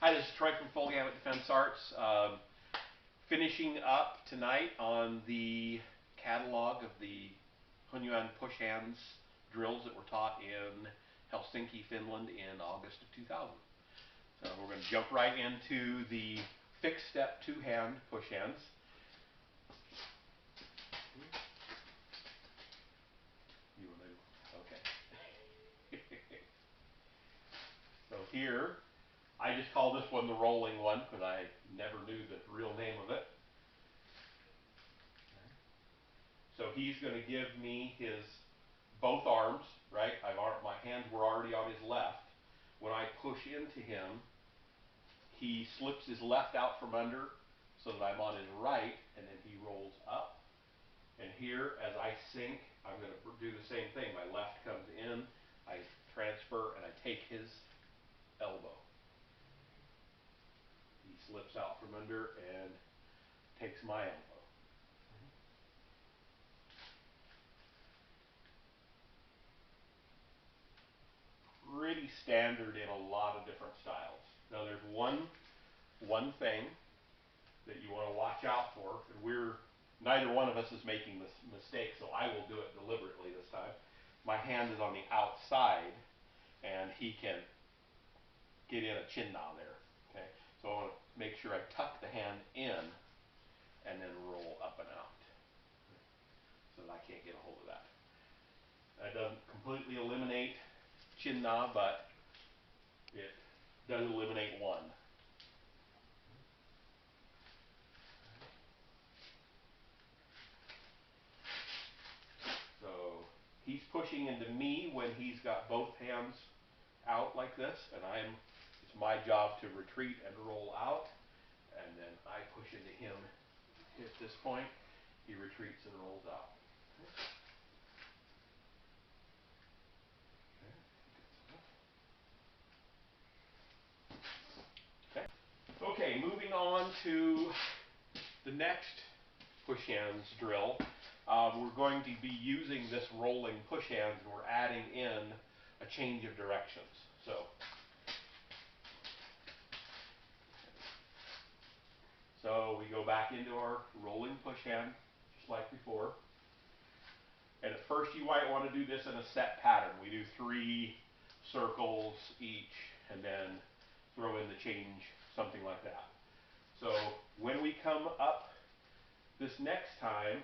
Hi, this is Troy from Full-Gamut Defense Arts. Finishing up tonight on the catalog of the Hunyuan push hands drills that were taught in Helsinki, Finland in August of 2000. So we're going to jump right into the fixed step two-hand push hands. You want to? Okay. So here, I just call this one the rolling one because I never knew the real name of it. So he's going to give me his both arms, right? My hands were already on his left. When I push into him, he slips his left out from under so that I'm on his right, and then he rolls up. And here, as I sink, I'm going to do the same thing. My left comes in, I transfer, and I take his elbow. He slips out from under and takes my elbow. Pretty standard in a lot of different styles. Now there's one thing that you want to watch out for, and neither one of us is making this mistake, so I will do it deliberately this time. My hand is on the outside, and he can get in a chin na there. Okay, so I want to make sure I tuck the hand in and then roll up and out, so that I can't get a hold of that. That doesn't completely eliminate chin na, but it does eliminate one. So he's pushing into me when he's got both hands out like this, and it's my job to retreat and roll out, and then I push into him at this point. He retreats and rolls out. Okay. Okay, moving on to the next push hands drill. We're going to be using this rolling push hands, and we're adding in a change of directions. So we go back into our rolling push hand, just like before. And at first you might want to do this in a set pattern. We do 3 circles each, and then throw in the change, something like that. So when we come up this next time,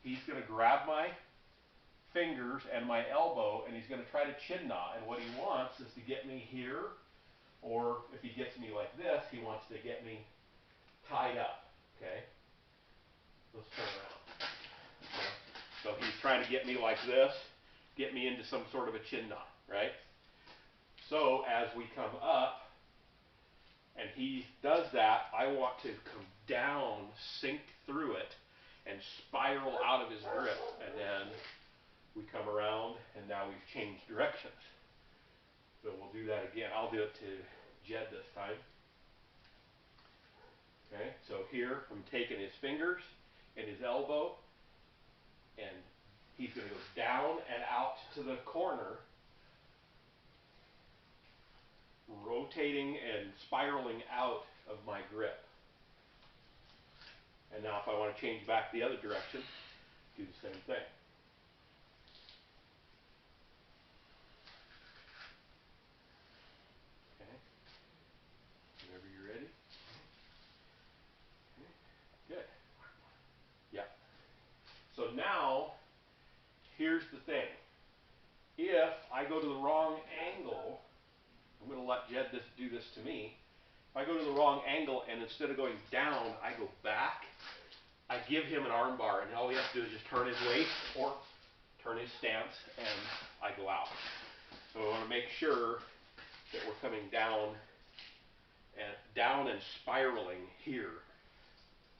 he's going to grab my fingers and my elbow, and he's going to try to chin na. And what he wants is to get me here, or if he gets me like this, he wants to get me tied up. Okay? Let's turn around. Okay. So he's trying to get me like this, get me into some sort of a chin na, right? So as we come up, and he does that, I want to come down, sink through it, and spiral out of his grip. And then we come around, and now we've changed directions. So we'll do that again. I'll do it to Jed this time. Okay, so here I'm taking his fingers and his elbow, and he's going to go down and out to the corner, rotating and spiraling out of my grip. And now if I want to change back the other direction, do the same thing. Okay. Whenever you're ready. Okay. Good. Yeah. So now, here's the thing. If I go to the wrong angle, I'm going to let Jed do this to me. If I go to the wrong angle, and instead of going down, I go back, I give him an arm bar, and all he has to do is just turn his waist or turn his stance, and I go out. So I want to make sure that we're coming down and spiraling here,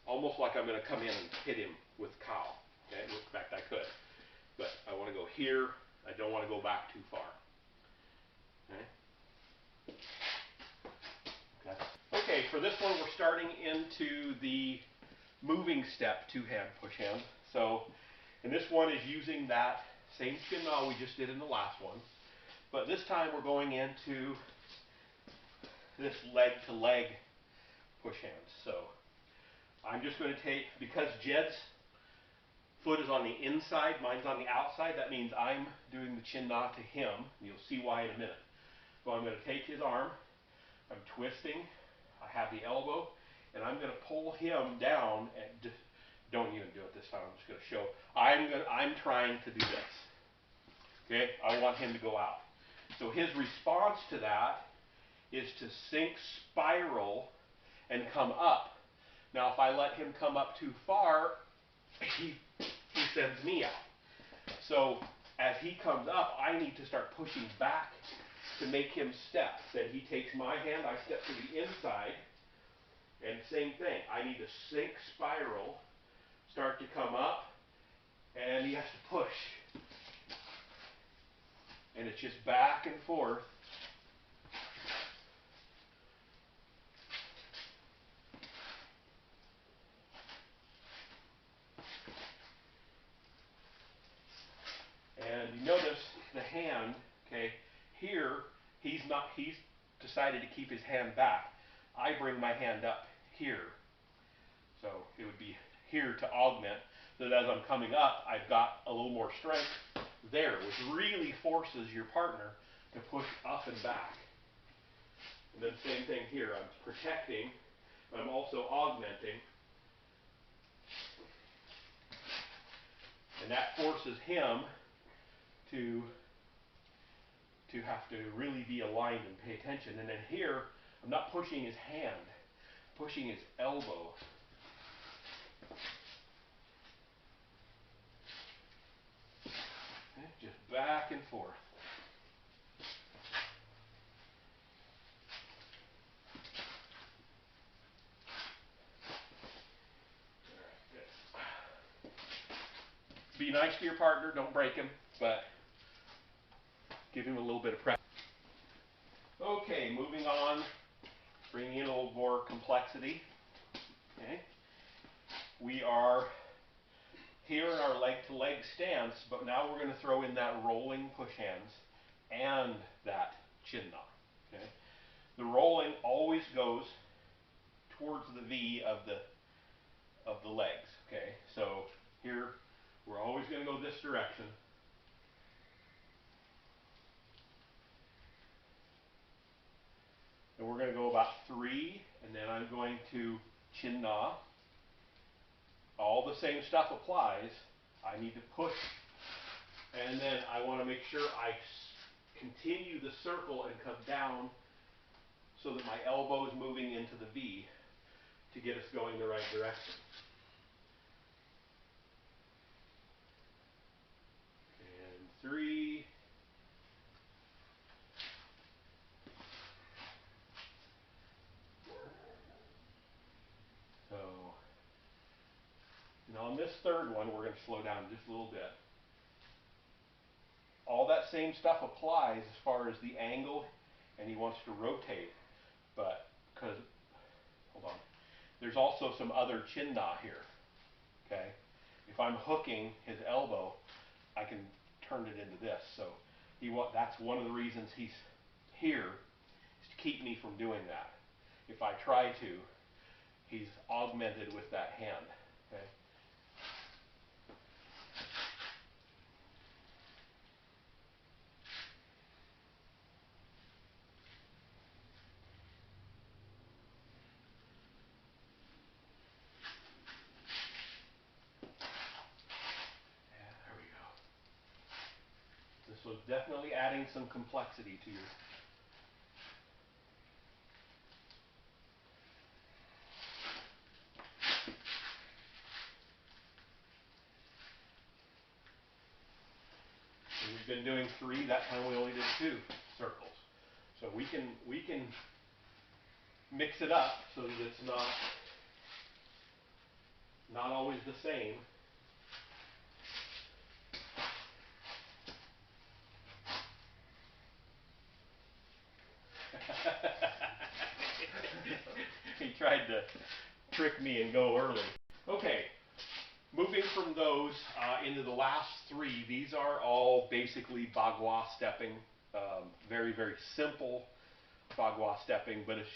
almost like I'm going to come in and hit him with cow. Okay, in fact I could, but I want to go here. I don't want to go back too far. Okay. Okay, for this one we're starting into the moving step two-hand push hand. So, and this one is using that same chin we just did in the last one, but this time we're going into this leg to leg push hands. So I'm just going to take, because Jed's foot is on the inside, mine's on the outside, that means I'm doing the chin na to him. You'll see why in a minute. So I'm going to take his arm, I'm twisting, I have the elbow, and I'm going to pull him down. And don't even do it this time, I'm just going to show. I'm trying to do this. Okay, I want him to go out. So his response to that is to sink spiral and come up. Now if I let him come up too far, he sends me out. So as he comes up, I need to start pushing back to make him step. Then he takes my hand, I step to the inside, and same thing. I need to sink spiral, start to come up, and he has to push. And it's just back and forth. And you notice the hand, okay, here he's decided to keep his hand back. I bring my hand up here. So it would be here to augment, so that as I'm coming up, I've got a little more strength there, which really forces your partner to push up and back. And then same thing here, I'm protecting, but I'm also augmenting. And that forces him to have to really be aligned and pay attention. And then here, I'm not pushing his hand, I'm pushing his elbow. Okay, just back and forth. Be nice to your partner, don't break him, but give him a little bit of practice. Okay, moving on, bringing in a little more complexity. Okay, we are here in our leg-to-leg stance, but now we're going to throw in that rolling push hands and that chin na. Okay, the rolling always goes towards the V of the legs. Okay, so here we're always going to go this direction. And we're going to go about 3, and then I'm going to chin na. All the same stuff applies. I need to push, and then I want to make sure I continue the circle and come down so that my elbow is moving into the V to get us going the right direction. And 3. So, now on this third one, we're going to slow down just a little bit. All that same stuff applies as far as the angle, and he wants to rotate, but because, hold on, there's also some other chin na here, okay? If I'm hooking his elbow, I can turn it into this, so that's one of the reasons he's here, is to keep me from doing that. If I try to, he's augmented with that hand, okay? There we go. This was definitely adding some complexity to your... And we've been doing 3, that time we only did 2 circles. So we can mix it up so that it's not always the same. He tried to trick me and go early. Okay, moving from those into the last 3, these are all basically bagua stepping. Very, very simple. bagua stepping, but it's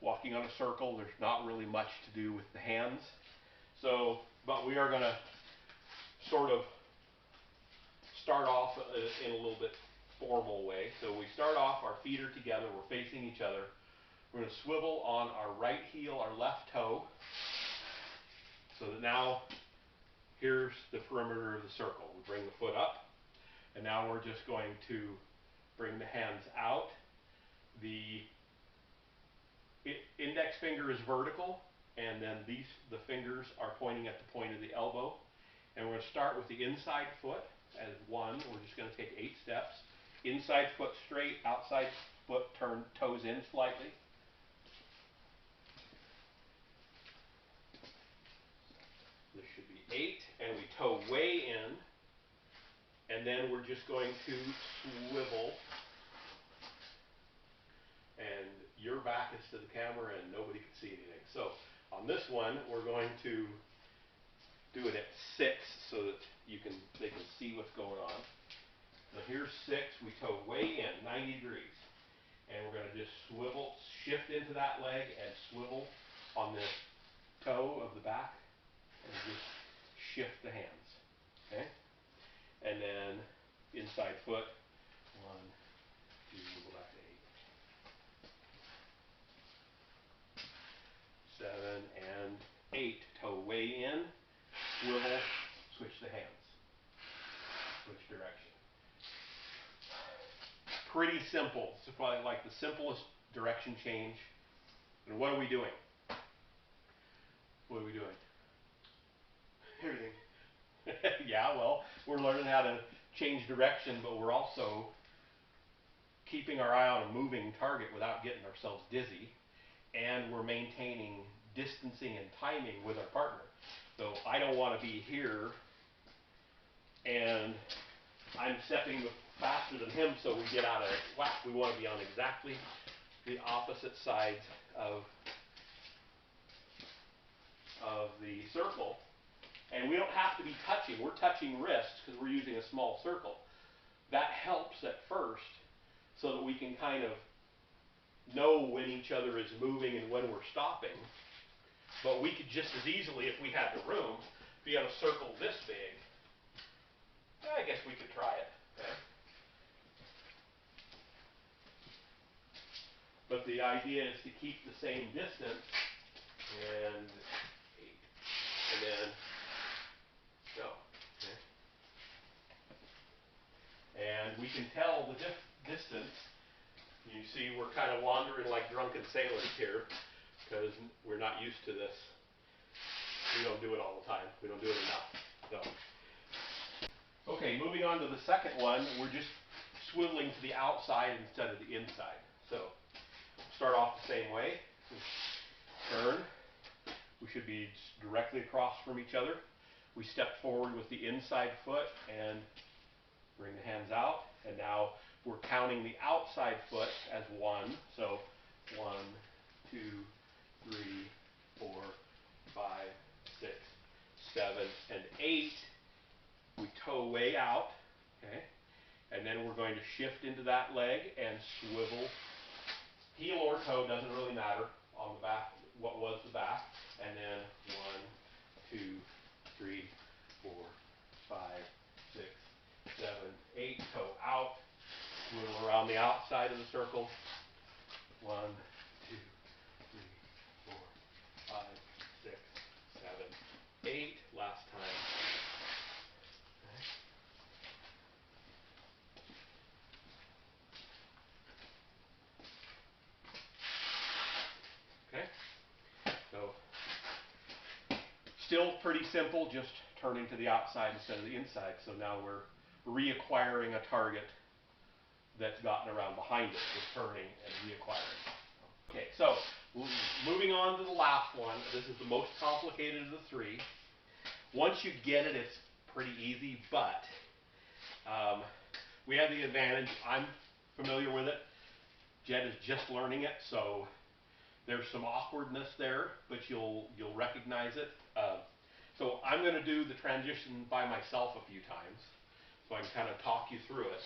walking on a circle. There's not really much to do with the hands. So, but we are going to sort of start off in a little bit formal way. So we start off, our feet are together, we're facing each other. We're going to swivel on our right heel, our left toe, so that now here's the perimeter of the circle. We bring the foot up, and now we're just going to bring the hands out. The index finger is vertical, and then the fingers are pointing at the point of the elbow. And we're going to start with the inside foot as one. We're just going to take 8 steps. Inside foot straight, outside foot turn toes in slightly. This should be 8, and we toe way in. And then we're just going to swivel. And your back is to the camera and nobody can see anything. So on this one, we're going to do it at 6 so that they can see what's going on. So here's 6, we toe way in, 90 degrees. And we're going to just swivel, shift into that leg and swivel on the toe of the back and just shift the hands. Okay? And then inside foot, 1, 2, we'll go back to 8. 7 and 8, toe way in, swivel, switch the hands, switch direction. Pretty simple. It's probably like the simplest direction change. And what are we doing? What are we doing? Everything. Yeah, well, we're learning how to change direction, but we're also keeping our eye on a moving target without getting ourselves dizzy. And we're maintaining distancing and timing with our partner. So I don't want to be here and I'm stepping faster than him, so we get out of whack. We want to be on exactly the opposite sides of the circle. And we don't have to be touching. We're touching wrists because we're using a small circle. That helps at first so that we can kind of know when each other is moving and when we're stopping. But we could just as easily, if we had the room, be on a circle this big. I guess we could try it. Okay? But the idea is to keep the same distance, and 8, and then go. Okay? And we can tell the distance. You see we're kind of wandering like drunken sailors here because we're not used to this. We don't do it all the time. We don't do it enough. So. Okay, moving on to the second one, we're just swiveling to the outside instead of the inside. So start off the same way. Turn. We should be directly across from each other. We step forward with the inside foot and bring the hands out. And now we're counting the outside foot as 1. So 1, 2, 3, 4, 5, 6, 7, and 8. We toe way out. Okay? And then we're going to shift into that leg and swivel. Heel or toe, doesn't really matter on the back, what was the back. And then 1, 2, 3, 4, 5, 6, 7, 8. Toe out. Swivel around the outside of the circle. 1, 2, 3, 4, 5, 6, 7, 8. Last time. Okay? So, still pretty simple, just turning to the outside instead of the inside. So now we're reacquiring a target that's gotten around behind it, just turning and reacquiring. Okay, so moving on to the last one. This is the most complicated of the 3. Once you get it, it's pretty easy, but we have the advantage. I'm familiar with it. Jed is just learning it, so there's some awkwardness there, but you'll recognize it. So I'm going to do the transition by myself a few times, so I can kind of talk you through it.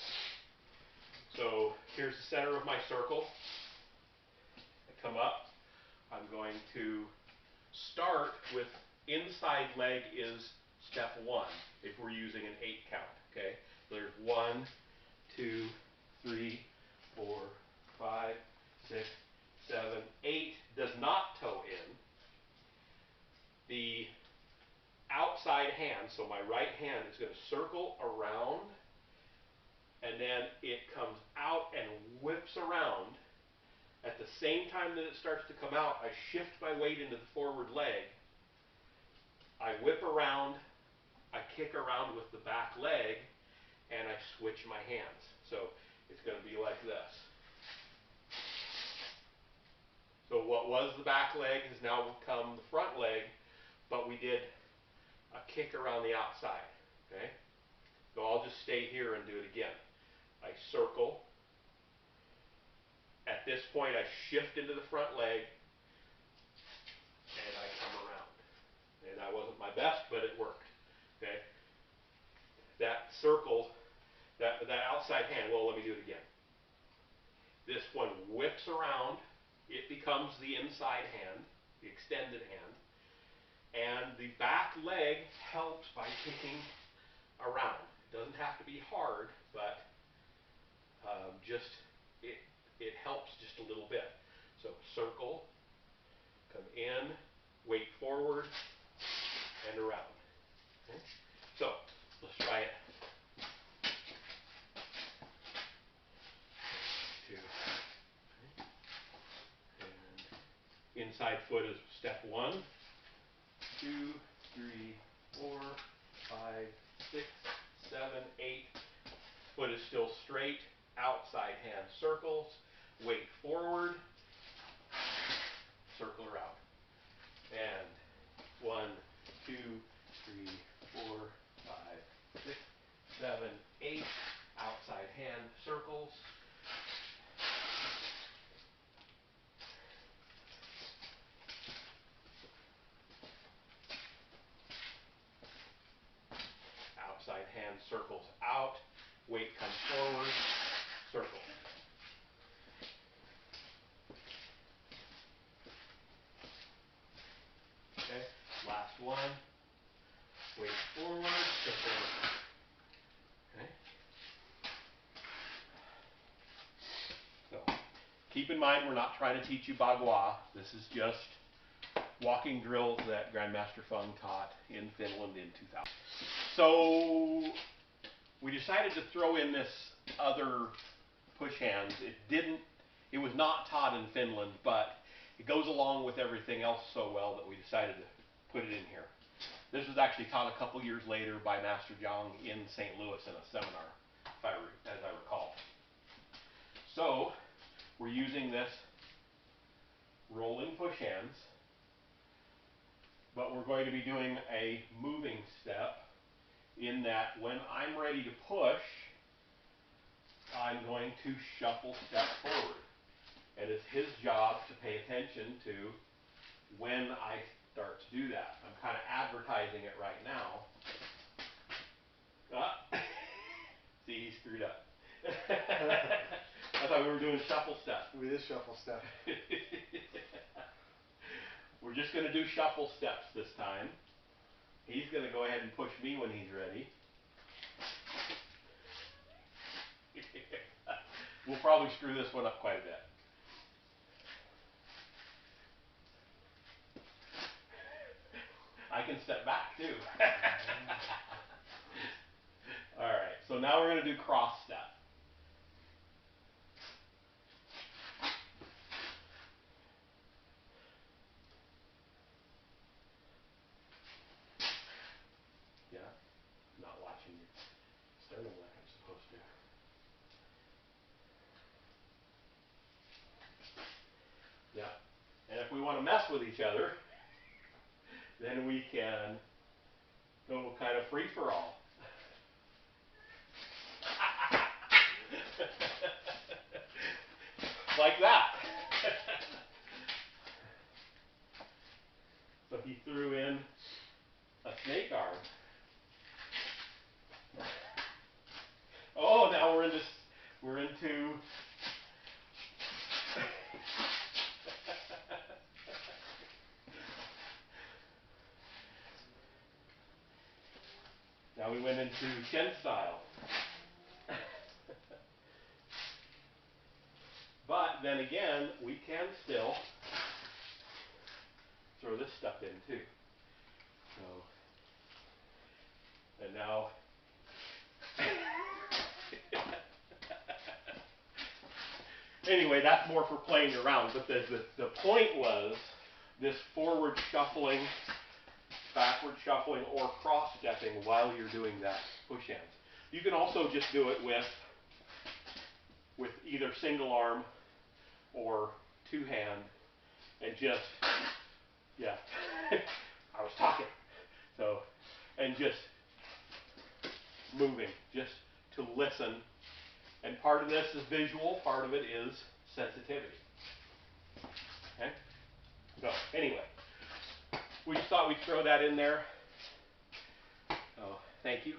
So here's the center of my circle. I come up. I'm going to start with inside leg is step 1 if we're using an 8 count. Okay, so there's 1, 2, 3, 4, 5, 6, 7, 8 does not toe in. The outside hand, so my right hand is going to circle around, and then it comes out and whips around. At the same time that it starts to come out, I shift my weight into the forward leg. I whip around, I kick around with the back leg, and I switch my hands. So it's going to be like this. So what was the back leg has now become the front leg, but we did a kick around the outside. Okay? So I'll just stay here and do it again. I circle. At this point, I shift into the front leg, and I come around. And that wasn't my best, but it worked. Okay? That circle, that outside hand, well, let me do it again. This one whips around. It becomes the inside hand, the extended hand. And the back leg helps by kicking around. It doesn't have to be hard, but just it helps just a little bit. So circle, come in, weight forward, and around. Okay? So let's try it. 2. And inside foot is step 1, 2, 3, 4, 5, 6, 7, 8. Foot is still straight. Outside hand circles. Weight forward. Circle around. And 1, 2, 3, 4, 5, 6, 7, 8. Outside hand circles. Outside hand circles out. Weight comes forward. Circle. Okay. Last one. Weight forward. Circle. Okay. So keep in mind we're not trying to teach you Bagua. This is just walking drills that Grandmaster Feng taught in Finland in 2000. So we decided to throw in this other push hands. It was not taught in Finland, but it goes along with everything else so well that we decided to put it in here. This was actually taught a couple years later by Master Zhiqiang in St. Louis in a seminar, as I recall. So we're using this rolling push hands, but we're going to be doing a moving step in that when I'm ready to push, I'm going to shuffle step forward. And it's his job to pay attention to when I start to do that. I'm kind of advertising it right now. See, he screwed up. I thought we were doing shuffle step. We did shuffle step. We're just going to do shuffle steps this time. He's going to go ahead and push me when he's ready. We'll probably screw this one up quite a bit. I can step back too. Alright, so now we're going to do cross step. Yeah, not watching your sternum like I'm supposed to. Yeah, and if we want to mess with each other, then we can go kind of free for all. Like that. So he threw in a snake arm. Oh, now we're into Now we went into Shen style. But then again, we can still throw this stuff in too. So, and now, anyway, that's more for playing around. But the point was this forward shuffling, backward shuffling, or cross stepping while you're doing that push hands. You can also just do it with either single arm or two hand, and just, yeah, I was talking. So, and just moving, just to listen. And part of this is visual, part of it is sensitivity. Okay? So, anyway, we just thought we'd throw that in there. Oh, thank you.